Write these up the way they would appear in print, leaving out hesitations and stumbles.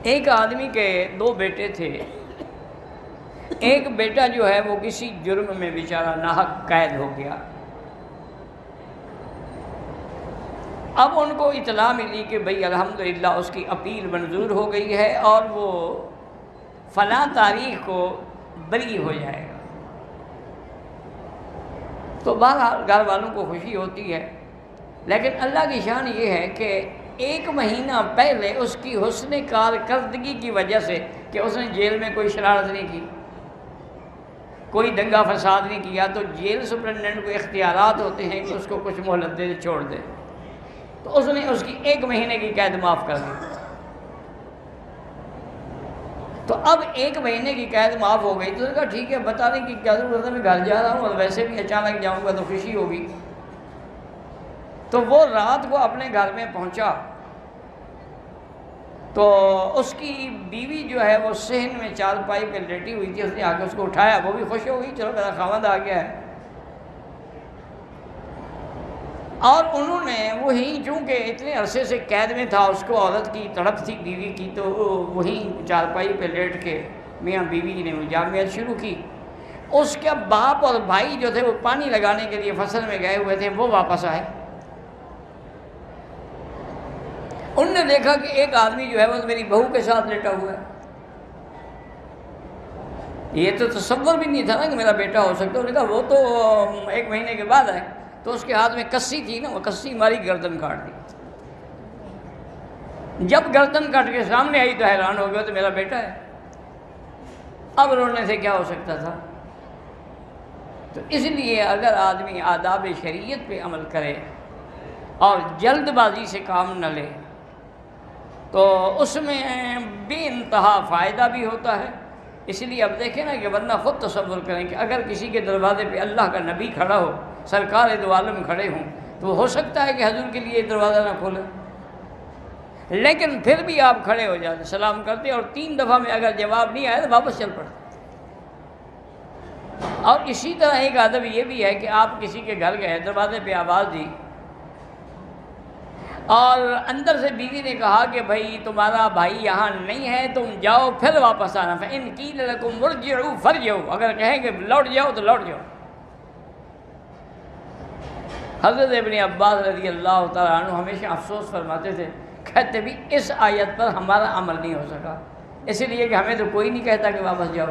ایک آدمی کے دو بیٹے تھے. ایک بیٹا جو ہے وہ کسی جرم میں بیچارہ ناحق قید ہو گیا. اب ان کو اطلاع ملی کہ بھئی الحمدللہ اس کی اپیل منظور ہو گئی ہے اور وہ فلاں تاریخ کو بری ہو جائے گا. تو بہرحال گھر والوں کو خوشی ہوتی ہے، لیکن اللہ کی شان یہ ہے کہ 1 مہینہ پہلے اس کی حسن کارکردگی کی وجہ سے کہ اس نے جیل میں کوئی شرارت نہیں کی، کوئی دنگا فساد نہیں کیا، تو جیل سپرنٹنڈنٹ کو اختیارات ہوتے ہیں کہ اس کو کچھ مہلت دے چھوڑ دے. تو اس نے اس کی 1 مہینے کی قید معاف کر دی. تو اب 1 مہینے کی قید معاف ہو گئی. تو اس نے کہا ٹھیک ہے، بتانے کی کیا ضرورت ہے، میں گھر جا رہا ہوں اور ویسے بھی اچانک جاؤں گا تو خوشی ہوگی. تو وہ رات کو اپنے گھر میں پہنچا تو اس کی بیوی جو ہے وہ صحن میں چارپائی پہ لیٹی ہوئی تھی. اس نے آ کے اس کو اٹھایا، وہ بھی خوش ہو گئی، چلو میرا خاوند آ گیا ہے. اور انہوں نے وہیں، چونکہ اتنے عرصے سے قید میں تھا، اس کو عورت کی تڑپ تھی بیوی کی، تو وہیں چارپائی پہ لیٹ کے میاں بیوی نے مجامعت شروع کی. اس کے باپ اور بھائی جو تھے وہ پانی لگانے کے لیے فصل میں گئے ہوئے تھے، وہ واپس آئے. انہوں نے دیکھا کہ ایک آدمی جو ہے وہ میری بہو کے ساتھ لیٹا ہوا ہے. یہ تو تصور بھی نہیں تھا نا کہ میرا بیٹا ہو سکتا. انہوں نے کہا وہ تو 1 مہینے کے بعد آئے. تو اس کے ہاتھ میں کسی تھی نا، وہ کسی ماری گردن کاٹ دی. جب گردن کاٹ کے سامنے آئی تو حیران ہو گیا، تو میرا بیٹا ہے. اب رونے سے کیا ہو سکتا تھا؟ تو اس لیے اگر آدمی آداب شریعت پہ عمل کرے اور جلد بازی سے کام نہ لے تو اس میں بے انتہا فائدہ بھی ہوتا ہے. اس لیے اب دیکھیں نا کہ ورنہ خود تصور کریں کہ اگر کسی کے دروازے پہ اللہ کا نبی کھڑا ہو، سرکار دو عالم کھڑے ہوں، تو ہو سکتا ہے کہ حضور کے لیے دروازہ نہ کھولیں. لیکن پھر بھی آپ کھڑے ہو جاتے، سلام کرتے، اور 3 دفعہ میں اگر جواب نہیں آیا تو واپس چل پڑتے. اور اسی طرح ایک ادب یہ بھی ہے کہ آپ کسی کے گھر گئے، دروازے پہ آواز دی اور اندر سے بیوی نے کہا کہ بھائی تمہارا بھائی یہاں نہیں ہے، تم جاؤ پھر واپس آنا. فَإِنْ قِيلَ لَكُمْ ارْجِعُوا فَارْجِعُوا، اگر کہیں کہ لوٹ جاؤ تو لوٹ جاؤ. حضرت ابن عباس رضی اللہ تعالیٰ عنہ ہمیشہ افسوس فرماتے تھے، کہتے بھی اس آیت پر ہمارا عمل نہیں ہو سکا، اس لیے کہ ہمیں تو کوئی نہیں کہتا کہ واپس جاؤ.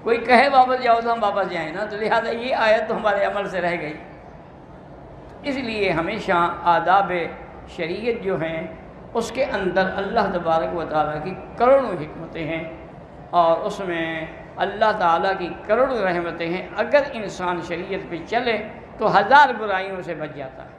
کوئی کہے واپس جاؤ تو ہم واپس جائیں نا، تو لہٰذا یہ آیت تو ہمارے عمل سے رہ گئی. اس لیے ہمیشہ آداب شریعت جو ہیں اس کے اندر اللہ تبارک و تعالیٰ کی کروڑوں حکمتیں ہیں، اور اس میں اللہ تعالیٰ کی کروڑوں رحمتیں ہیں. اگر انسان شریعت پہ چلے تو 1000 برائیوں سے بچ جاتا ہے.